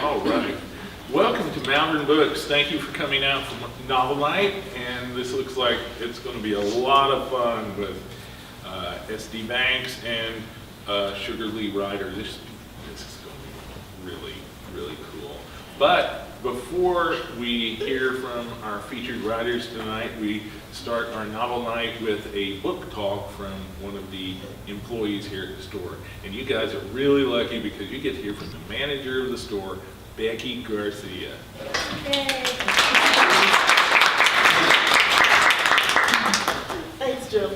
All right. Welcome to Malvern Books. Thank you for coming out for novel night, and this looks like it's going to be a lot of fun with SD Banks and Sugar Lee Ryder. This is going to be really, really cool. But before we hear from our featured writers tonight, we start our novel night with a book talk from one of the employees here at the store. And you guys are really lucky because you get to hear from the manager of the store, Becky Garcia. Yay. Thanks, Joe.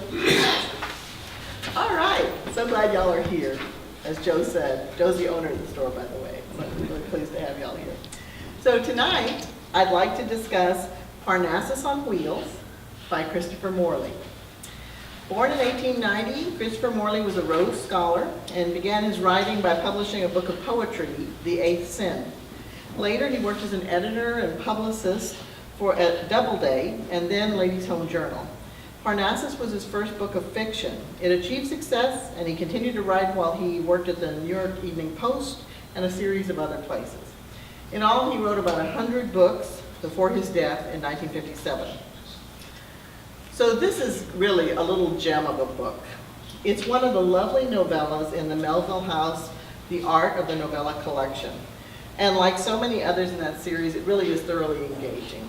All right, so glad y'all are here. As Joe said, Joe's the owner of the store, by the way, so I'm really pleased to have y'all here. So tonight, I'd like to discuss Parnassus on Wheels by Christopher Morley. Born in 1890, Christopher Morley was a Rhodes Scholar and began his writing by publishing a book of poetry, The Eighth Sin. Later, he worked as an editor and publicist for Doubleday and then Ladies' Home Journal. Parnassus was his first book of fiction. It achieved success, and he continued to write while he worked at the New York Evening Post and a series of other places. In all, he wrote about 100 books before his death in 1957. So this is really a little gem of a book. It's one of the lovely novellas in the Melville House, The Art of the Novella collection. And like so many others in that series, it really is thoroughly engaging.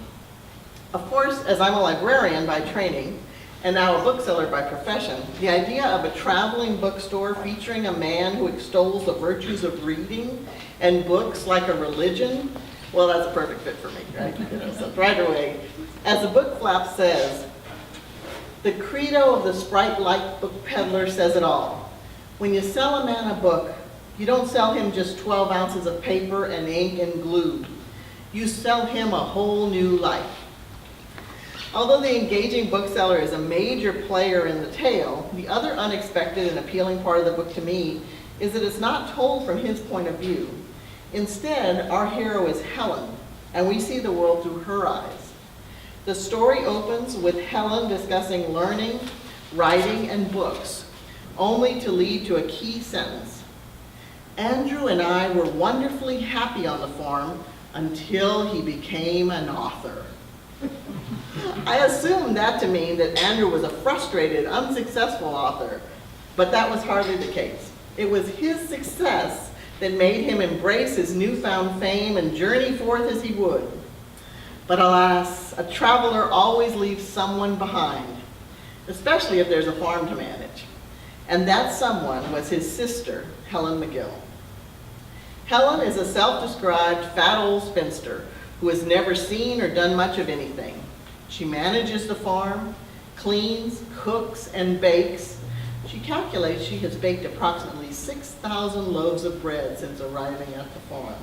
Of course, as I'm a librarian by training, and now a bookseller by profession, the idea of a traveling bookstore featuring a man who extols the virtues of reading and books like a religion, well, that's a perfect fit for me, right? So right away, as the book flap says, the credo of the Sprite-like book peddler says it all. When you sell a man a book, you don't sell him just 12 ounces of paper and ink and glue. You sell him a whole new life. Although the engaging bookseller is a major player in the tale, the other unexpected and appealing part of the book to me is that it's not told from his point of view. Instead, our hero is Helen, and we see the world through her eyes. The story opens with Helen discussing learning, writing, and books, only to lead to a key sentence. Andrew and I were wonderfully happy on the farm until he became an author. I assumed that to mean that Andrew was a frustrated, unsuccessful author, but that was hardly the case. It was his success that made him embrace his newfound fame and journey forth as he would. But alas, a traveler always leaves someone behind, especially if there's a farm to manage. And that someone was his sister, Helen McGill. Helen is a self-described fat old spinster who has never seen or done much of anything. She manages the farm, cleans, cooks, and bakes. She calculates she has baked approximately 6,000 loaves of bread since arriving at the farm.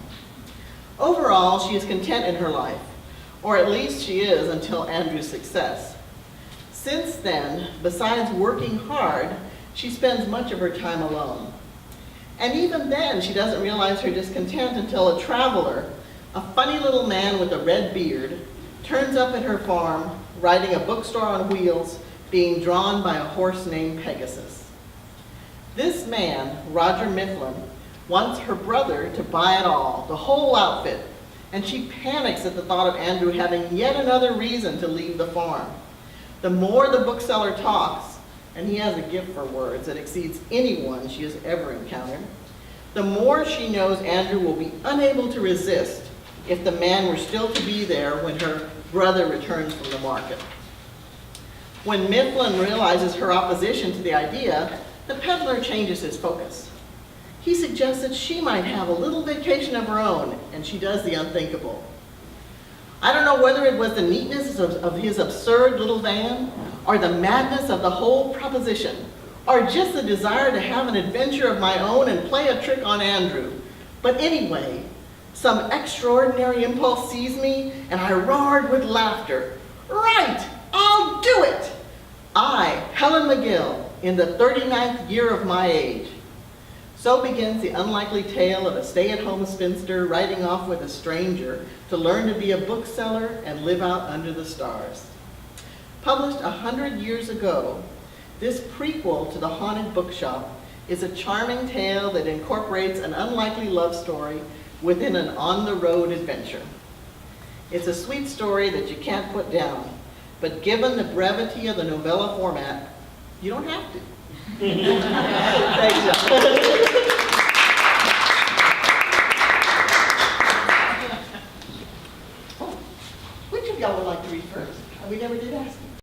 Overall, she is content in her life, or at least she is until Andrew's success. Since then, besides working hard, she spends much of her time alone. And even then, she doesn't realize her discontent until a traveler, a funny little man with a red beard, turns up at her farm, riding a bookstore on wheels, being drawn by a horse named Pegasus. This man, Roger Mifflin, wants her brother to buy it all, the whole outfit, and she panics at the thought of Andrew having yet another reason to leave the farm. The more the bookseller talks, and he has a gift for words that exceeds anyone she has ever encountered, the more she knows Andrew will be unable to resist if the man were still to be there when her brother returns from the market. When Mifflin realizes her opposition to the idea, the peddler changes his focus. He suggests that she might have a little vacation of her own, and she does the unthinkable. I don't know whether it was the neatness of his absurd little van, or the madness of the whole proposition, or just the desire to have an adventure of my own and play a trick on Andrew. But anyway, some extraordinary impulse seized me, and I roared with laughter. Right, I'll do it! I, Helen McGill, in the 39th year of my age. So begins the unlikely tale of a stay-at-home spinster riding off with a stranger to learn to be a bookseller and live out under the stars. Published 100 years ago, this prequel to The Haunted Bookshop is a charming tale that incorporates an unlikely love story within an on-the-road adventure. It's a sweet story that you can't put down, but given the brevity of the novella format, you don't have to. Thanks, John. Oh, which of y'all would like to read first? We never did ask you.